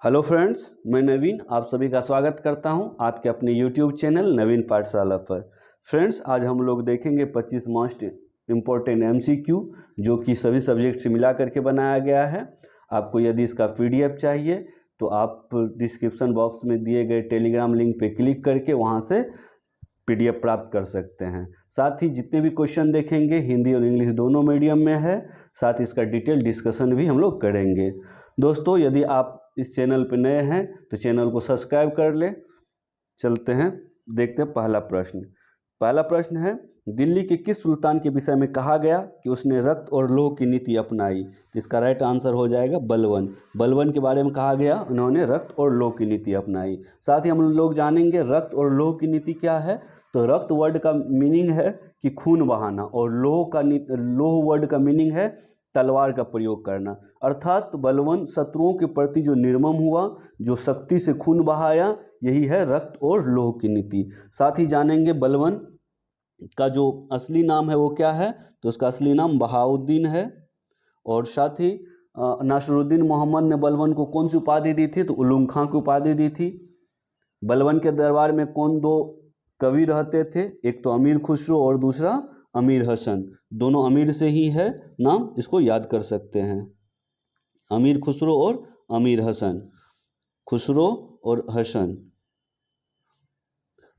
Hello friends, मैं नवीन आप सभी का स्वागत करता हूं आपके अपने यूट्यूब चैनल नवीन पाठशाला पर। फ्रेंड्स, आज हम लोग देखेंगे 25 मोस्ट इम्पोर्टेंट एमसीक्यू जो कि सभी सब्जेक्ट से मिला करके बनाया गया है। आपको यदि इसका पीडीएफ चाहिए तो आप डिस्क्रिप्शन बॉक्स में दिए गए टेलीग्राम लिंक पे क्लिक करके वहां से पीडीएफ प्राप्त कर सकते हैं। साथ ही जितने भी क्वेश्चन देखेंगे हिंदी और इंग्लिश दोनों मीडियम में है। साथ ही इसका डिटेल डिस्कशन भी हम लोग करेंगे। दोस्तों, यदि आप इस चैनल पर नए हैं तो चैनल को सब्सक्राइब कर लें। चलते हैं, देखते हैं पहला प्रश्न है, दिल्ली के किस सुल्तान के विषय में कहा गया कि उसने रक्त और लौह की नीति अपनाई? तो इसका राइट आंसर हो जाएगा बलबन। बलबन के बारे में कहा गया उन्होंने रक्त और लौह की नीति अपनाई। साथ ही हम लोग जानेंगे रक्त और लौह की नीति क्या है। तो रक्त वर्ड का मीनिंग है कि खून बहाना, और लौह वर्ड का मीनिंग है तलवार का प्रयोग करना। अर्थात बलवन शत्रुओं के प्रति जो निर्मम हुआ, जो शक्ति से खून बहाया, यही है रक्त और लौह की नीति। साथ ही जानेंगे बलवन का जो असली नाम है वो क्या है। तो उसका असली नाम बहाउद्दीन है। और साथ ही नासिरुद्दीन मोहम्मद ने बलवन को कौन सी उपाधि दी थी? तो उलूम खां की उपाधि दी थी। बलवन के दरबार में कौन दो कवि रहते थे? एक तो अमीर खुसरो और दूसरा अमीर हसन। दोनों अमीर से ही है नाम, इसको याद कर सकते हैं। अमीर खुसरो और अमीर हसन, खुसरो और हसन।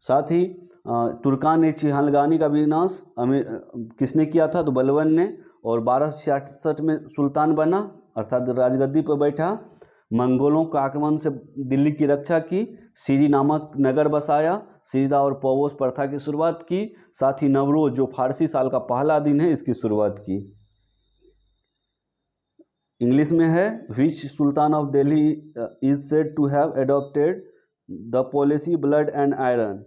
साथ ही तुर्कान ने चिहलगानी का विनाश किसने किया था? तो बलवन ने। और 1266 में सुल्तान बना, अर्थात राजगद्दी पर बैठा। मंगोलों के आक्रमण से दिल्ली की रक्षा की। सीरी नामक नगर बसाया। सीदा और पौवोस प्रथा की शुरुआत की। साथ ही नवरोज जो फारसी साल का पहला दिन है, इसकी शुरुआत की। इंग्लिश में है, which sultan of Delhi is said to have adopted the policy blood and iron?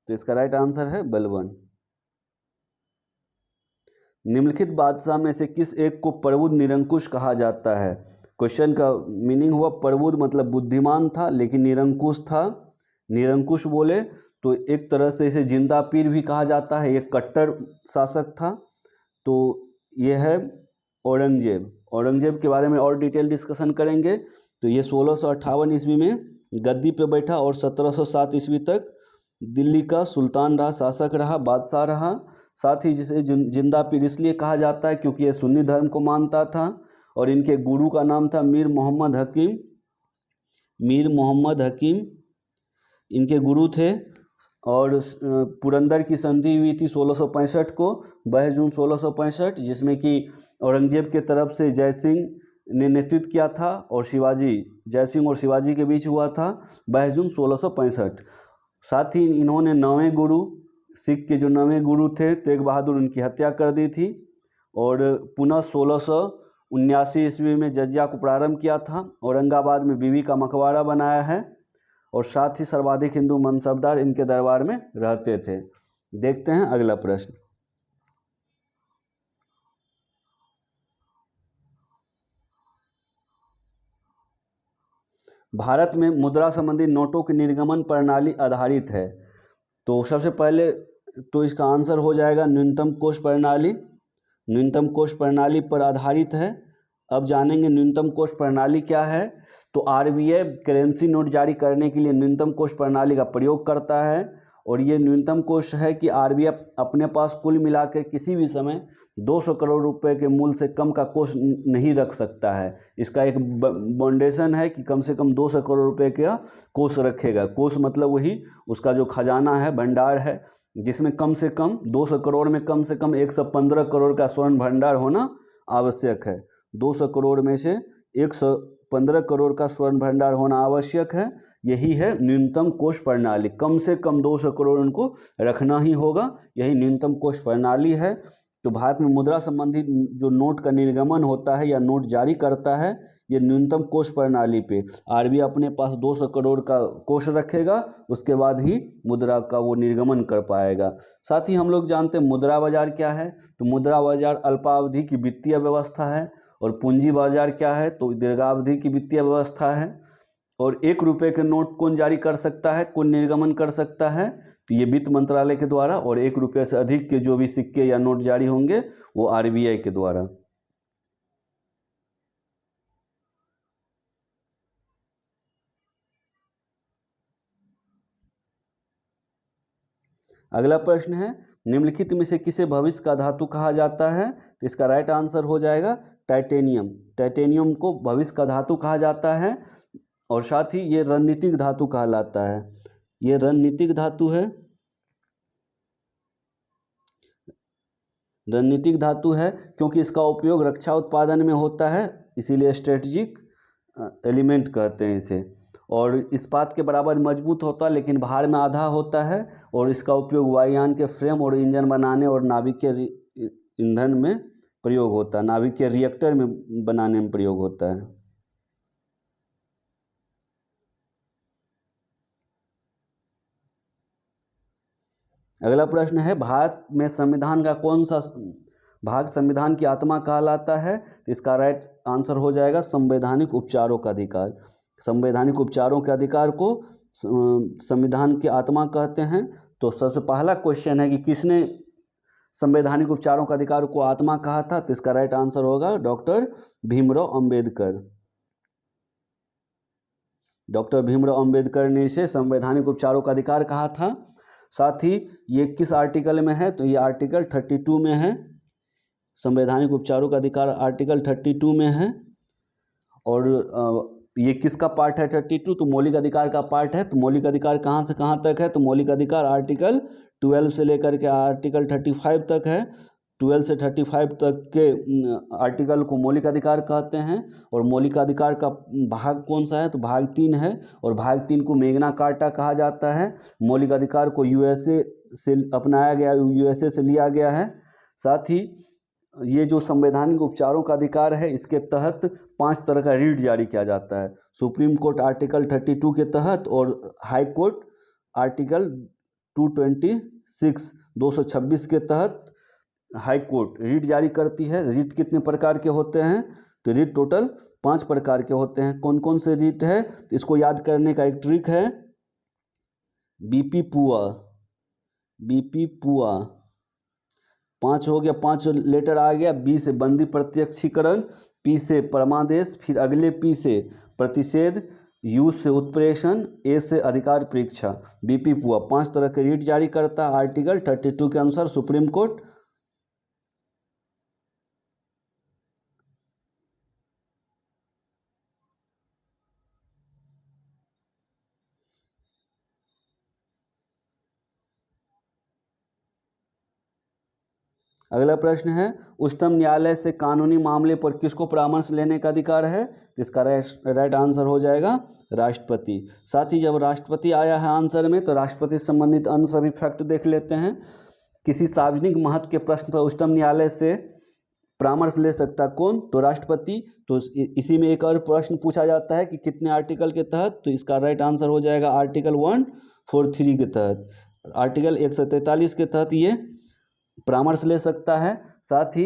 तो इसका राइट आंसर है बलबन। निम्नलिखित बादशाह में से किस एक को प्रबुद्ध निरंकुश कहा जाता है? क्वेश्चन का मीनिंग हुआ प्रबुद्ध मतलब बुद्धिमान था, लेकिन निरंकुश था। निरंकुश बोले तो एक तरह से इसे जिंदा पीर भी कहा जाता है। एक कट्टर शासक था। तो यह है औरंगजेब। औरंगजेब के बारे में और डिटेल डिस्कशन करेंगे। तो ये 1658 ईस्वी में गद्दी पे बैठा और 1707 ईस्वी तक दिल्ली का सुल्तान रहा, शासक रहा, बादशाह रहा। साथ ही जिसे जिंदा पीर इसलिए कहा जाता है क्योंकि ये सुन्नी धर्म को मानता था। और इनके गुरु का नाम था मीर मोहम्मद हकीम। मीर मोहम्मद हकीम इनके गुरु थे। और पुरंदर की संधि हुई थी 1665 को, 22 जून 1665, जिसमें कि औरंगजेब के तरफ से जय सिंह ने नेतृत्व किया था और जय सिंह और शिवाजी के बीच हुआ था 22 जून 1665। साथ ही इन्होंने 9वें गुरु, सिख के जो 9वें गुरु थे तेग बहादुर, उनकी हत्या कर दी थी। और पुनः 1679 ईस्वी में जजिया को प्रारंभ किया था। औरंगाबाद में बीबी का मकबरा बनाया है। और साथ ही सर्वाधिक हिंदू मनसबदार इनके दरबार में रहते थे। देखते हैं अगला प्रश्न। भारत में मुद्रा संबंधी नोटों की निर्गमन प्रणाली आधारित है। तो सबसे पहले तो इसका आंसर हो जाएगा न्यूनतम कोष प्रणाली। न्यूनतम कोष प्रणाली पर आधारित है। अब जानेंगे न्यूनतम कोष प्रणाली क्या है। तो आरबीआई करेंसी नोट जारी करने के लिए न्यूनतम कोष प्रणाली का प्रयोग करता है। और ये न्यूनतम कोष है कि आरबीआई अपने पास कुल मिलाकर किसी भी समय 200 करोड़ रुपए के मूल्य से कम का कोष नहीं रख सकता है। इसका एक बाउंडेशन है कि कम से कम 200 करोड़ रुपए का कोष रखेगा। कोष मतलब वही उसका जो खजाना है, भंडार है, जिसमें कम से कम 200 करोड़ में कम से कम 115 करोड़ का स्वर्ण भंडार होना आवश्यक है। 200 करोड़ में से 115 करोड़ का स्वर्ण भंडार होना आवश्यक है। यही है न्यूनतम कोष प्रणाली। कम से कम 200 करोड़ उनको रखना ही होगा। यही न्यूनतम कोष प्रणाली है। तो भारत में मुद्रा संबंधी जो नोट का निर्गमन होता है या नोट जारी करता है, ये न्यूनतम कोष प्रणाली पे आरबीआई अपने पास 200 करोड़ का कोष रखेगा, उसके बाद ही मुद्रा का वो निर्गमन कर पाएगा। साथ ही हम लोग जानते हैं मुद्रा बाजार क्या है। तो मुद्रा बाजार अल्पावधि की वित्तीय व्यवस्था है। और पूंजी बाजार क्या है? तो दीर्घावधि की वित्तीय व्यवस्था है। और 1 रुपये के नोट कौन जारी कर सकता है, कौन निर्गमन कर सकता है? तो ये वित्त मंत्रालय के द्वारा। और 1 रुपये से अधिक के जो भी सिक्के या नोट जारी होंगे वो आरबीआई के द्वारा। अगला प्रश्न है, निम्नलिखित में से किसे भविष्य का धातु कहा जाता है? तो इसका राइट आंसर हो जाएगा टाइटेनियम। टाइटेनियम को भविष्य का धातु कहा जाता है और साथ ही ये रणनीतिक धातु कहलाता है। ये रणनीतिक धातु है, रणनीतिक धातु है क्योंकि इसका उपयोग रक्षा उत्पादन में होता है, इसीलिए स्ट्रेटजिक एलिमेंट कहते हैं इसे। और इस्पात के बराबर मजबूत होता है लेकिन भार में आधा होता है और इसका उपयोग वायुयान के फ्रेम और इंजन बनाने और नाभिकीय ईंधन में प्रयोग होता है, नाभिकीय रिएक्टर में बनाने में प्रयोग होता है। अगला प्रश्न है, भारत में संविधान का कौन सा भाग संविधान की आत्मा कहलाता है? तो इसका राइट आंसर हो जाएगा संवैधानिक उपचारों का अधिकार। संवैधानिक उपचारों के अधिकार को संविधान की आत्मा कहते हैं। तो सबसे पहला क्वेश्चन है कि किसने संवैधानिक उपचारों का अधिकार को आत्मा कहा था? तो इसका राइट आंसर होगा डॉक्टर भीमराव अंबेडकर। डॉक्टर भीमराव अंबेडकर ने इसे संवैधानिक उपचारों का अधिकार कहा था। साथ ही ये किस आर्टिकल में है? तो ये आर्टिकल 32 में है। संवैधानिक उपचारों का अधिकार आर्टिकल 32 में है। और ये किसका पार्ट है 32? तो मौलिक अधिकार का पार्ट है। तो मौलिक अधिकार कहाँ से कहाँ तक है? तो मौलिक अधिकार आर्टिकल 12 से लेकर के आर्टिकल 35 तक है। 12 से 35 तक के आर्टिकल को मौलिक अधिकार कहते हैं। और मौलिक अधिकार का भाग कौन सा है? तो भाग 3 है और भाग 3 को मैग्ना कार्टा कहा जाता है। मौलिक अधिकार को यूएसए से अपनाया गया, यूएसए से लिया गया है। साथ ही ये जो संवैधानिक उपचारों का अधिकार है इसके तहत 5 तरह का रीट जारी किया जाता है। सुप्रीम कोर्ट आर्टिकल 32 के तहत और हाई कोर्ट आर्टिकल 226 के तहत हाई कोर्ट रीट जारी करती है। रीट कितने प्रकार के होते हैं? तो रीट टोटल 5 प्रकार के होते हैं। कौन कौन से रीट है? तो इसको याद करने का एक ट्रिक है, बीपी पुआ। बीपी पुआ 5 हो गया, 5 लेटर आ गया। बी से बंदी प्रत्यक्षीकरण, पी से परमादेश, फिर अगले पी से प्रतिषेध, यू से उत्प्रेषण, ए से अधिकार परीक्षा। बीपी पुआ 5 तरह के रीट जारी करता है आर्टिकल 32 के अनुसार सुप्रीम कोर्ट। अगला प्रश्न है, उच्चतम न्यायालय से कानूनी मामले पर किसको परामर्श लेने का अधिकार है? तो इसका राइट आंसर हो जाएगा राष्ट्रपति। साथ ही जब राष्ट्रपति आया है आंसर में तो राष्ट्रपति से संबंधित अन्य सभी फैक्ट देख लेते हैं। किसी सार्वजनिक महत्व के प्रश्न पर उच्चतम न्यायालय से परामर्श ले सकता कौन? तो राष्ट्रपति। तो इसी में एक और प्रश्न पूछा जाता है कि कितने आर्टिकल के तहत? तो इसका राइट आंसर हो जाएगा आर्टिकल 143 के तहत। आर्टिकल 143 के तहत ये परामर्श ले सकता है। साथ ही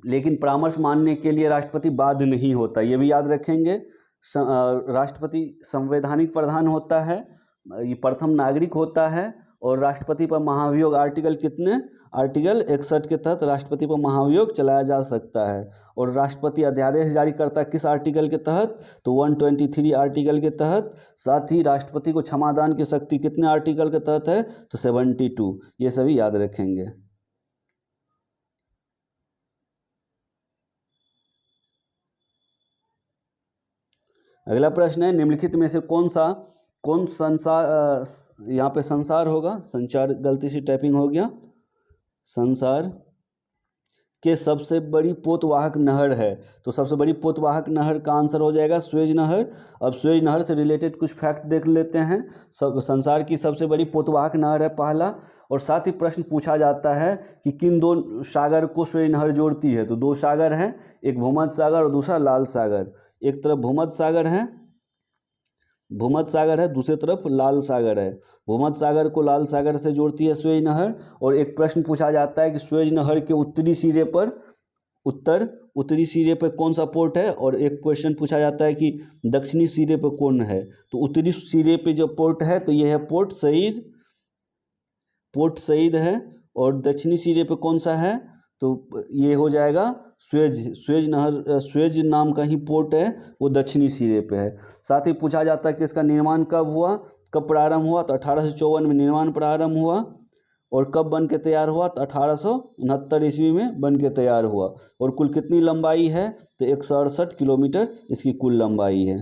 लेकिन परामर्श मानने के लिए राष्ट्रपति बाध्य नहीं होता, ये भी याद रखेंगे। राष्ट्रपति संवैधानिक प्रधान होता है, ये प्रथम नागरिक होता है। और राष्ट्रपति पर महाभियोग आर्टिकल कितने? आर्टिकल 61 के तहत राष्ट्रपति पर महाभियोग चलाया जा सकता है। और राष्ट्रपति अध्यादेश जारी करता है किस आर्टिकल के तहत? तो 123 आर्टिकल के तहत। साथ ही राष्ट्रपति को क्षमादान की शक्ति कितने आर्टिकल के तहत है? तो 72। ये सभी याद रखेंगे। अगला प्रश्न है, निम्नलिखित में से कौन संसार, यहाँ पे संसार होगा, संचार गलती से टाइपिंग हो गया, संसार के सबसे बड़ी पोतवाहक नहर है? तो सबसे बड़ी पोतवाहक नहर का आंसर हो जाएगा स्वेज नहर। अब स्वेज नहर से रिलेटेड कुछ फैक्ट देख लेते हैं। संसार की सबसे बड़ी पोतवाहक नहर है पहला। और साथ ही प्रश्न पूछा जाता है कि किन 2 सागर को स्वेज नहर जोड़ती है? तो 2 सागर हैं, एक भूमध्य सागर और दूसरा लाल सागर। एक तरफ भूमध्य सागर है, दूसरी तरफ लाल सागर है। भूमध्य सागर को लाल सागर से जोड़ती है स्वेज नहर। और एक प्रश्न पूछा जाता है कि स्वेज नहर के उत्तरी सिरे पर कौन सा पोर्ट है? और एक क्वेश्चन पूछा जाता है कि दक्षिणी सिरे पर कौन है? तो उत्तरी सिरे पे जो पोर्ट है तो यह है पोर्ट सईद है। और दक्षिणी सिरे पे कौन सा है? तो ये हो जाएगा स्वेज नाम का ही पोर्ट है, वो दक्षिणी सिरे पे है। साथ ही पूछा जाता है कि इसका निर्माण कब प्रारंभ हुआ? तो 1854 में निर्माण प्रारंभ हुआ। और कब बन के तैयार हुआ? तो 1869 ईस्वी में बन के तैयार हुआ। और कुल कितनी लंबाई है? तो 168 किलोमीटर इसकी कुल लंबाई है।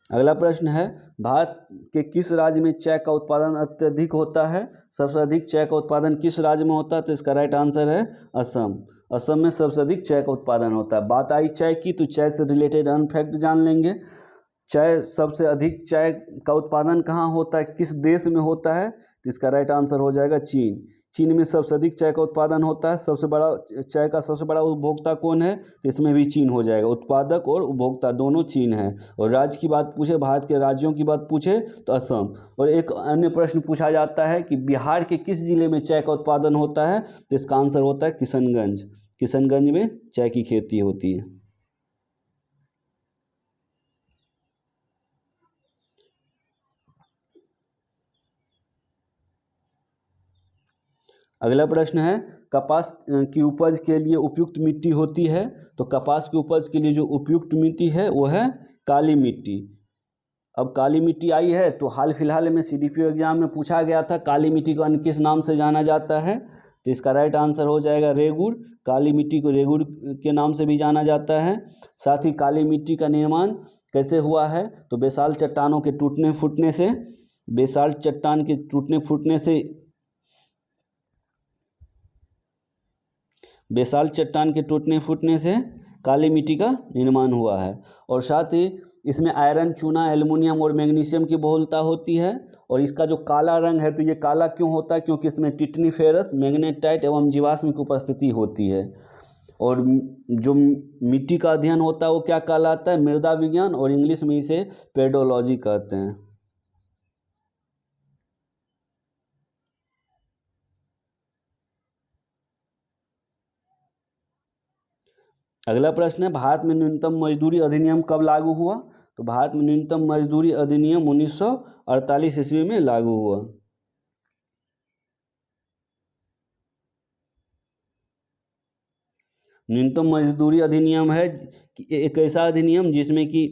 अगला प्रश्न है, भारत के किस राज्य में चाय का उत्पादन अत्यधिक होता है? सबसे अधिक चाय का उत्पादन किस राज्य में होता है? तो इसका राइट आंसर है असम। असम में सबसे अधिक चाय का उत्पादन होता है। बात आई चाय की, तो चाय से रिलेटेड अन्य फैक्ट जान लेंगे। चाय सबसे अधिक चाय का उत्पादन कहाँ होता है, किस देश में होता है? तो इसका राइट आंसर हो जाएगा चीन। चीन में सबसे अधिक चाय का उत्पादन होता है। सबसे बड़ा चाय का सबसे बड़ा उपभोक्ता कौन है? तो इसमें भी चीन हो जाएगा। उत्पादक और उपभोक्ता दोनों चीन है। और राज्य की बात पूछे, भारत के राज्यों की बात पूछे, तो असम। और एक अन्य प्रश्न पूछा जाता है कि बिहार के किस जिले में चाय का उत्पादन होता है? तो इसका आंसर होता है किशनगंज। किशनगंज में चाय की खेती होती है। अगला प्रश्न है, कपास की उपज के लिए उपयुक्त मिट्टी होती है? तो कपास की उपज के लिए जो उपयुक्त मिट्टी है वो है काली मिट्टी। अब काली मिट्टी आई है, तो हाल फिलहाल में सीडीपीओ एग्जाम में पूछा गया था, काली मिट्टी को अन्य किस नाम से जाना जाता है? तो इसका राइट आंसर हो जाएगा रेगुड़। काली मिट्टी को रेगुड़ के नाम से भी जाना जाता है। साथ ही काली मिट्टी का निर्माण कैसे हुआ है? तो बेसाल्ट चट्टानों के टूटने फूटने से, बेसाल्ट चट्टान के टूटने फूटने से, बेसाल्ट चट्टान के टूटने फूटने से काली मिट्टी का निर्माण हुआ है। और साथ ही इसमें आयरन, चूना, एल्युमिनियम और मैग्नीशियम की बहुलता होती है। और इसका जो काला रंग है, तो ये काला क्यों होता है? क्योंकि इसमें टिटनी फेरस, मैग्नेटाइट एवं जीवाश्म की उपस्थिति होती है। और जो मिट्टी का अध्ययन होता है वो क्या कहलाता है? मृदा विज्ञान, और इंग्लिश में इसे पेडोलॉजी कहते हैं। अगला प्रश्न है, भारत में न्यूनतम मजदूरी अधिनियम कब लागू हुआ? तो भारत में न्यूनतम मजदूरी अधिनियम 1948 ईस्वी में लागू हुआ। न्यूनतम मजदूरी अधिनियम है कि एक ऐसा अधिनियम जिसमें कि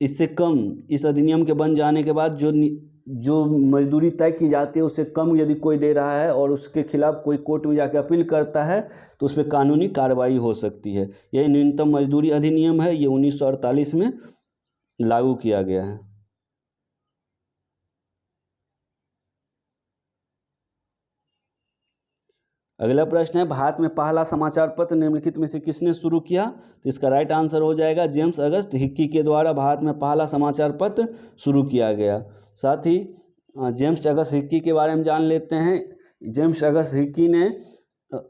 इससे कम, इस अधिनियम के बन जाने के बाद जो मजदूरी तय की जाती है उससे कम यदि कोई दे रहा है और उसके खिलाफ कोई कोर्ट में जाकर अपील करता है, तो उस पर कानूनी कार्रवाई हो सकती है। यही न्यूनतम मजदूरी अधिनियम है, ये 1948 में लागू किया गया है। अगला प्रश्न है, भारत में पहला समाचार पत्र निम्नलिखित में से किसने शुरू किया? तो इसका राइट आंसर हो जाएगा जेम्स अगस्त हिक्की के द्वारा भारत में पहला समाचार पत्र शुरू किया गया। साथ ही जेम्स अगस्त हिक्की के बारे में जान लेते हैं। जेम्स अगस्त हिक्की ने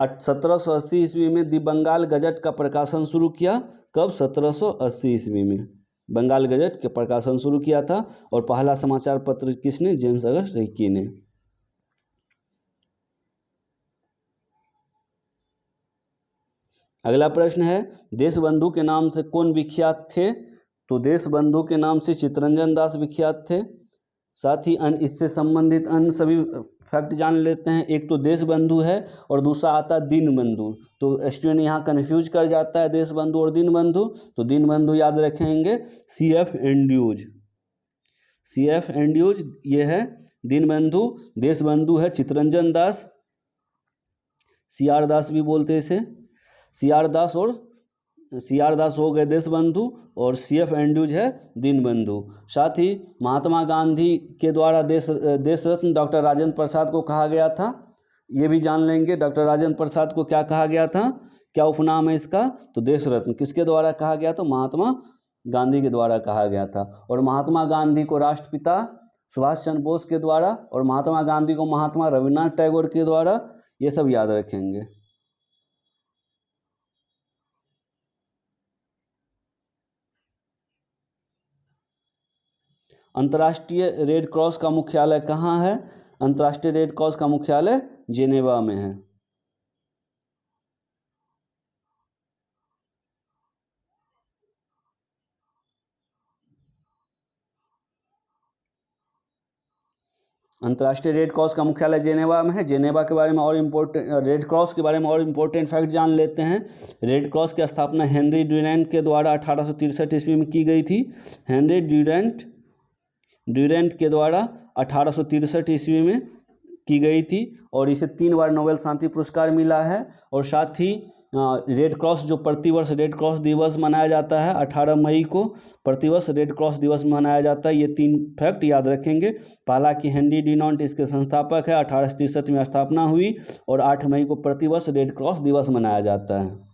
1780 ईस्वी में दी बंगाल गजट का प्रकाशन शुरू किया। कब? 1780 ईस्वी में बंगाल गजट के प्रकाशन शुरू किया था। और पहला समाचार पत्र किसने? जेम्स अगस्त हिक्की ने। अगला प्रश्न है, देशबंधु के नाम से कौन विख्यात थे? तो देशबंधु के नाम से चित्तरंजन दास विख्यात थे। साथ ही अन्य इससे संबंधित अन्य सभी फैक्ट जान लेते हैं। एक तो देशबंधु है और दूसरा आता है दीनबंधु। तो स्टूडेंट यहाँ कन्फ्यूज कर जाता है देशबंधु और दीनबंधु। तो दीनबंधु याद रखेंगे CF एंड्यूज। CF एंड्यूज ये है दीनबंधु। देशबंधु है चित्तरंजन दास, CR दास भी बोलते हैं इसे। CR दास और CR दास हो गए देशबंधु, और CF एंड्यूज है दीनबंधु। साथ ही महात्मा गांधी के द्वारा देश रत्न डॉक्टर राजेंद्र प्रसाद को कहा गया था। ये भी जान लेंगे, डॉक्टर राजेंद्र प्रसाद को क्या कहा गया था, क्या उपनाम है इसका? तो देश रत्न किसके द्वारा कहा गया? तो महात्मा गांधी के द्वारा कहा गया था। और महात्मा गांधी को राष्ट्रपिता सुभाष चंद्र बोस के द्वारा, और महात्मा गांधी को महात्मा रविन्द्रनाथ टैगोर के द्वारा, ये सब याद रखेंगे। अंतर्राष्ट्रीय रेड क्रॉस का मुख्यालय कहाँ है? अंतर्राष्ट्रीय रेड क्रॉस का मुख्यालय जेनेवा में है। अंतर्राष्ट्रीय रेड क्रॉस का मुख्यालय जेनेवा में है। जेनेवा के बारे में और इम्पोर्टेंट, रेड क्रॉस के बारे में और इम्पोर्टेंट फैक्ट जान लेते हैं। रेड क्रॉस की स्थापना हेनरी ड्यूरेंट के द्वारा 1863 ईस्वी में की गई थी। हेनरी ड्यूरेंट के द्वारा 1863 ईस्वी में की गई थी और इसे 3 बार नोबेल शांति पुरस्कार मिला है। और साथ ही रेड क्रॉस जो प्रतिवर्ष रेड क्रॉस दिवस मनाया जाता है 18 मई को, प्रतिवर्ष रेड क्रॉस दिवस मनाया जाता है। ये 3 फैक्ट याद रखेंगे। पहला कि हेनरी ड्यूरेंट इसके संस्थापक है, 1863 में स्थापना हुई और 8 मई को प्रतिवर्ष रेड क्रॉस दिवस मनाया जाता है।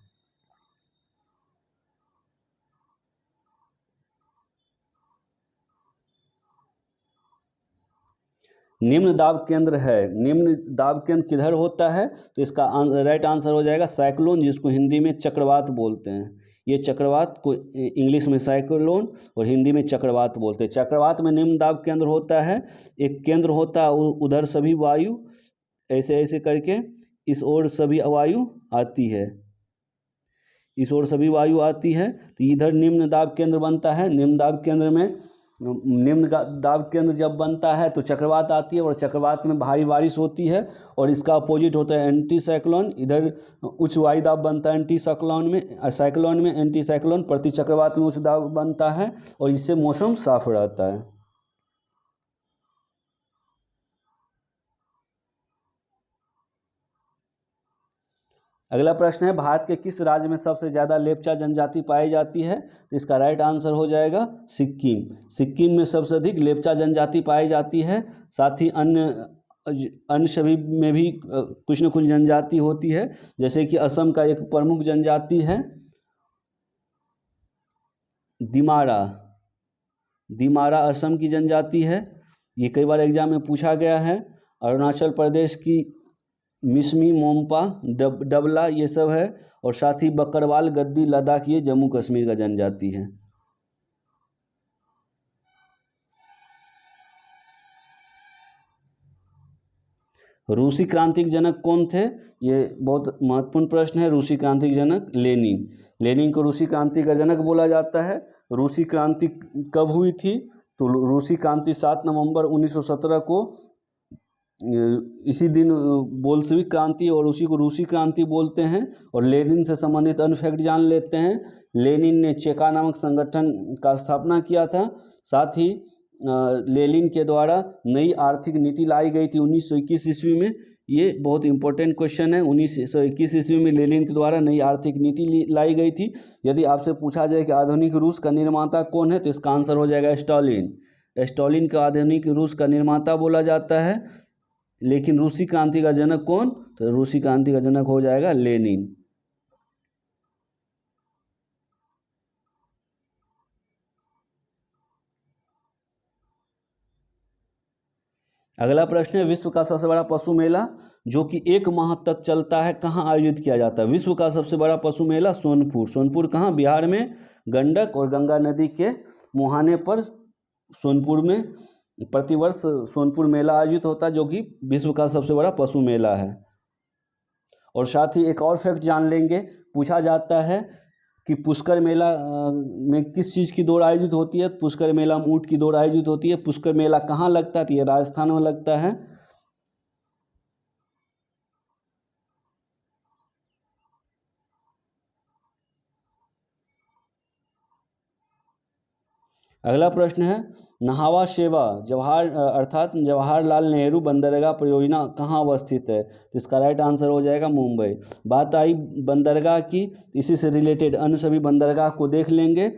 निम्न दाब केंद्र है, निम्न दाब केंद्र किधर होता है? तो इसका राइट आंसर हो जाएगा साइक्लोन, जिसको हिंदी में चक्रवात बोलते हैं। ये चक्रवात को इंग्लिश में साइक्लोन और हिंदी में चक्रवात बोलते हैं। चक्रवात में निम्न दाब केंद्र होता है, एक केंद्र होता है, उधर सभी वायु ऐसे ऐसे करके इस ओर सभी वायु आती है, इस ओर सभी वायु आती है, तो इधर निम्न दाब केंद्र बनता है। निम्न दाब केंद्र में निम्न दाब केंद्र जब बनता है तो चक्रवात आती है और चक्रवात में भारी बारिश होती है और इसका अपोजिट होता है एंटी साइक्लोन। इधर उच्च वायु दाब बनता है एंटी साइक्लोन में एंटी साइक्लोन, प्रति चक्रवात में उच्च दाब बनता है और इससे मौसम साफ रहता है। अगला प्रश्न है, भारत के किस राज्य में सबसे ज़्यादा लेप्चा जनजाति पाई जाती है? तो इसका राइट आंसर हो जाएगा सिक्किम। सिक्किम में सबसे अधिक लेप्चा जनजाति पाई जाती है। साथ ही अन्य सभी में भी कुछ न कुछ जनजाति होती है, जैसे कि असम का एक प्रमुख जनजाति है दिमारा। दिमारा असम की जनजाति है, ये कई बार एग्जाम में पूछा गया है। अरुणाचल प्रदेश की मिसमी, मोम्पा, डबला ये सब है। और साथ ही बकरवाल, गद्दी, लद्दाख ये जम्मू कश्मीर का जनजाति है। रूसी क्रांति के जनक कौन थे? ये बहुत महत्वपूर्ण प्रश्न है। रूसी क्रांति के जनक लेनिन। लेनिन को रूसी क्रांति का जनक बोला जाता है। रूसी क्रांति कब हुई थी? तो रूसी क्रांति 7 नवंबर 1917 को, इसी दिन बोल्शेविक क्रांति और उसी को रूसी क्रांति बोलते हैं। और लेनिन से संबंधित अन्य फैक्ट जान लेते हैं। लेनिन ने चेका नामक संगठन का स्थापना किया था। साथ ही लेनिन के द्वारा नई आर्थिक नीति लाई गई थी 1921 ईस्वी में। ये बहुत इंपॉर्टेंट क्वेश्चन है। 1921 ईस्वी में लेनिन के द्वारा नई आर्थिक नीति लाई गई थी। यदि आपसे पूछा जाए कि आधुनिक रूस का निर्माता कौन है, तो इसका आंसर हो जाएगा स्टालिन। स्टालिन का आधुनिक रूस का निर्माता बोला जाता है। लेकिन रूसी क्रांति का जनक कौन? तो रूसी क्रांति का जनक हो जाएगा लेनिन। अगला प्रश्न है, विश्व का सबसे बड़ा पशु मेला जो कि 1 माह तक चलता है कहाँ आयोजित किया जाता है? विश्व का सबसे बड़ा पशु मेला सोनपुर। सोनपुर कहाँ? बिहार में गंडक और गंगा नदी के मुहाने पर सोनपुर में प्रतिवर्ष सोनपुर मेला आयोजित होता है, जो कि विश्व का सबसे बड़ा पशु मेला है। और साथ ही एक और फैक्ट जान लेंगे। पूछा जाता है कि पुष्कर मेला में किस चीज़ की दौड़ आयोजित होती है? पुष्कर मेला में ऊँट की दौड़ आयोजित होती है। पुष्कर मेला कहाँ लगता है? तो ये राजस्थान में लगता है। अगला प्रश्न है, नहावा शेवा अर्थात जवाहरलाल नेहरू बंदरगाह परियोजना कहाँ अवस्थित है? तो इसका राइट आंसर हो जाएगा मुंबई। बात आई बंदरगाह की, इसी से रिलेटेड अन्य सभी बंदरगाह को देख लेंगे।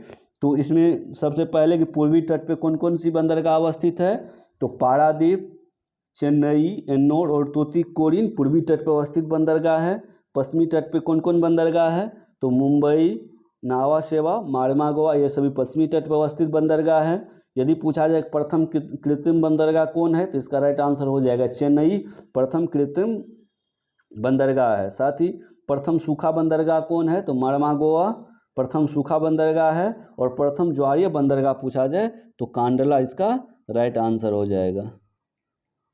तो इसमें सबसे पहले कि पूर्वी तट पे कौन कौन सी बंदरगाह अवस्थित है? तो पारादीप, चेन्नई, एन्नोर और तूतीकोरिन पूर्वी तट पर अवस्थित बंदरगाह है। पश्चिमी तट पे कौन कौन बंदरगाह है? तो मुंबई, नावा शेवा, मारमागोवा ये सभी पश्चिमी तट पर अवस्थित बंदरगाह है। यदि पूछा जाए प्रथम कृत्रिम बंदरगाह कौन है, तो इसका राइट आंसर हो जाएगा चेन्नई प्रथम कृत्रिम बंदरगाह है। साथ ही प्रथम सूखा बंदरगाह कौन है? तो मारमागोवा प्रथम सूखा बंदरगाह है। और प्रथम ज्वारीय बंदरगाह पूछा जाए तो कांडला इसका राइट आंसर हो जाएगा।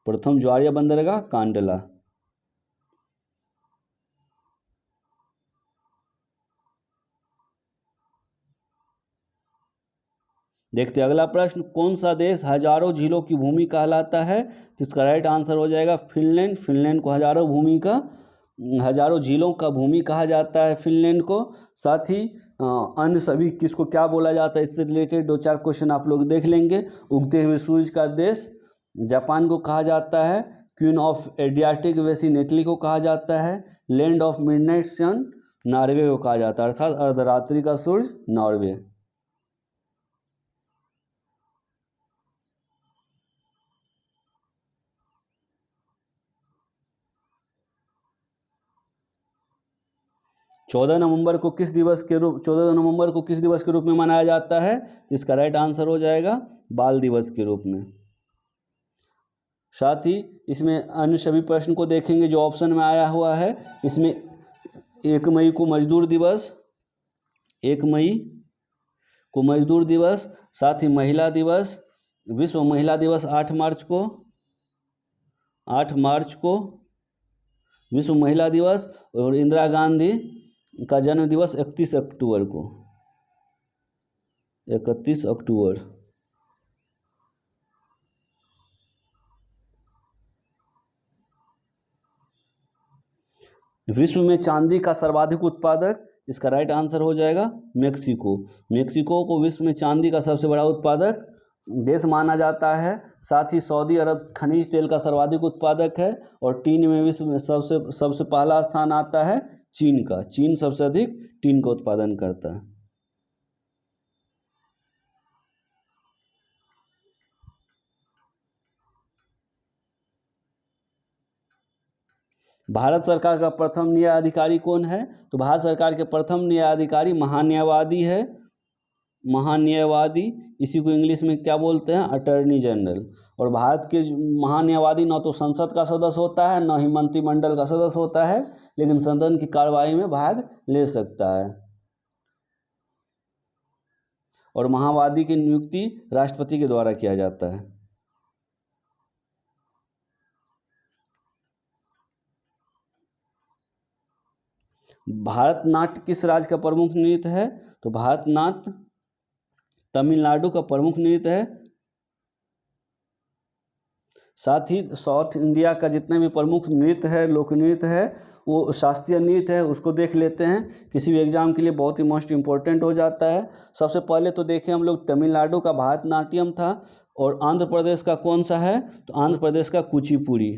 प्रथम ज्वारीय बंदरगाह कांडला। देखते हैं अगला प्रश्न, कौन सा देश हजारों झीलों की भूमि कहलाता है? तो इसका राइट आंसर हो जाएगा फिनलैंड। फिनलैंड को हजारों झीलों का भूमि कहा जाता है फिनलैंड को। साथ ही अन्य सभी किसको क्या बोला जाता है, इससे रिलेटेड 2-4 क्वेश्चन आप लोग देख लेंगे। उगते हुए सूरज का देश जापान को कहा जाता है। क्वीन ऑफ एडियाटिक वेसिन इटली को कहा जाता है। Land of midnight sun Norway को कहा जाता है, अर्थात अर्धरात्रि का सूरज नॉर्वे। चौदह नवंबर को किस दिवस के रूप में मनाया जाता है? इसका राइट आंसर हो जाएगा बाल दिवस के रूप में। साथ ही इसमें अन्य सभी प्रश्न को देखेंगे जो ऑप्शन में आया हुआ है। इसमें 1 मई को मजदूर दिवस, 1 मई को मजदूर दिवस, साथ ही महिला दिवस, विश्व महिला दिवस 8 मार्च को विश्व महिला दिवस, और इंदिरा गांधी का जन्म दिवस 31 अक्टूबर को, 31 अक्टूबर। विश्व में चांदी का सर्वाधिक उत्पादक, इसका राइट आंसर हो जाएगा मेक्सिको। मेक्सिको को विश्व में चांदी का सबसे बड़ा उत्पादक देश माना जाता है। साथ ही सऊदी अरब खनिज तेल का सर्वाधिक उत्पादक है। और टीन में विश्व में सबसे पहला स्थान आता है चीन का। चीन सबसे अधिक टीन का उत्पादन करता है। भारत सरकार का प्रथम न्यायाधिकारी कौन है? तो भारत सरकार के प्रथम न्यायाधिकारी महान्यायवादी है। महान्यायवादी, इसी को इंग्लिश में क्या बोलते हैं? Attorney general. और भारत के महान्यायवादी न तो संसद का सदस्य होता है, न ही मंत्रिमंडल का सदस्य होता है, लेकिन सदन की कार्यवाही में भाग ले सकता है। और महावादी की नियुक्ति राष्ट्रपति के द्वारा किया जाता है। भारतनाट्य किस राज्य का प्रमुख नृत्य है? तो भारतनाट्य तमिलनाडु का प्रमुख नृत्य है। साथ ही साउथ इंडिया का जितने भी प्रमुख नृत्य है, लोक नृत्य है, वो शास्त्रीय नृत्य है, उसको देख लेते हैं। किसी भी एग्जाम के लिए बहुत ही मोस्ट इम्पोर्टेंट हो जाता है। सबसे पहले तो देखें हम लोग, तमिलनाडु का भारतनाट्यम था। और आंध्र प्रदेश का कौन सा है? तो आंध्र प्रदेश का कुचिपुड़ी।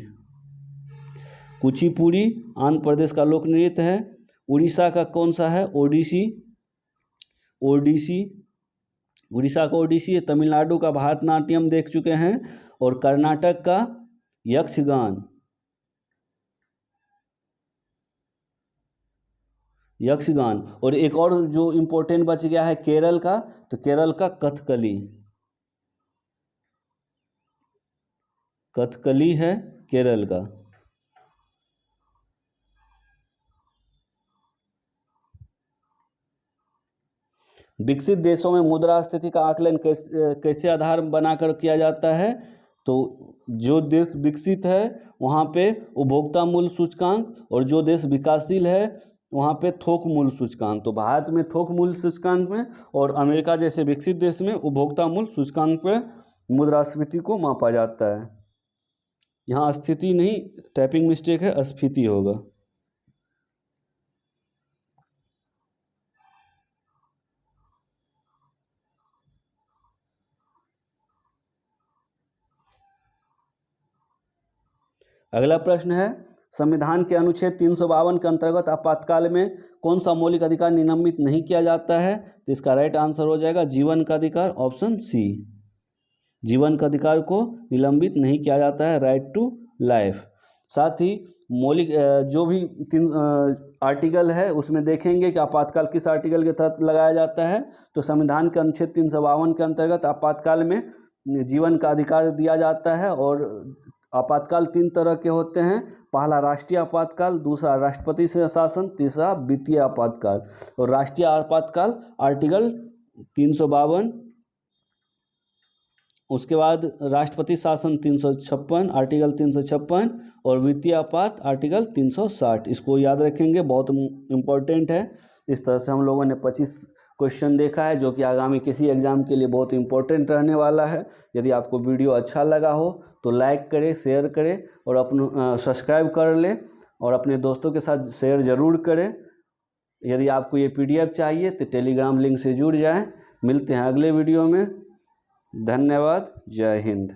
कुचिपुड़ी आंध्र प्रदेश का लोक नृत्य है। उड़ीसा का कौन सा है? ओडिसी। उड़ीसा का ओडिसी है। तमिलनाडु का भारतनाट्यम देख चुके हैं। और कर्नाटक का यक्षगान। और एक और जो इम्पोर्टेंट बच गया है केरल का, तो केरल का कथकली है केरल का। विकसित देशों में मुद्रास्फीति का आकलन कैसे आधार बनाकर किया जाता है? तो जो देश विकसित है वहाँ पे उपभोक्ता मूल्य सूचकांक, और जो देश विकासशील है वहाँ पे थोक मूल्य सूचकांक। तो भारत में थोक मूल्य सूचकांक में, और अमेरिका जैसे विकसित देश में उपभोक्ता मूल्य सूचकांक पे मुद्रास्फीति को मापा जाता है। यहाँ स्थिति नहीं, टाइपिंग मिस्टेक है, स्फीति होगा। अगला प्रश्न है, संविधान के अनुच्छेद 352 के अंतर्गत आपातकाल में कौन सा मौलिक अधिकार निलंबित नहीं किया जाता है? तो इसका राइट आंसर हो जाएगा जीवन का अधिकार, ऑप्शन सी। जीवन का अधिकार को निलंबित नहीं किया जाता है, राइट टू लाइफ। साथ ही मौलिक जो भी 3 आर्टिकल है उसमें देखेंगे कि आपातकाल किस आर्टिकल के तहत लगाया जाता है। तो संविधान के अनुच्छेद 352 के अंतर्गत आपातकाल में जीवन का अधिकार दिया जाता है। और आपातकाल 3 तरह के होते हैं। पहला राष्ट्रीय आपातकाल, दूसरा राष्ट्रपति से शासन, तीसरा वित्तीय आपातकाल। और राष्ट्रीय आपातकाल आर्टिकल 352, उसके बाद राष्ट्रपति शासन 356, आर्टिकल 356, और वित्तीय आपात आर्टिकल 360। इसको याद रखेंगे, बहुत इम्पोर्टेंट है। इस तरह से हम लोगों ने 25 क्वेश्चन देखा है, जो कि आगामी किसी एग्ज़ाम के लिए बहुत इंपॉर्टेंट रहने वाला है। यदि आपको वीडियो अच्छा लगा हो तो लाइक करें, शेयर करें और अपना सब्सक्राइब कर लें और अपने दोस्तों के साथ शेयर ज़रूर करें। यदि आपको ये PDF चाहिए तो टेलीग्राम लिंक से जुड़ जाएं। मिलते हैं अगले वीडियो में। धन्यवाद। जय हिंद।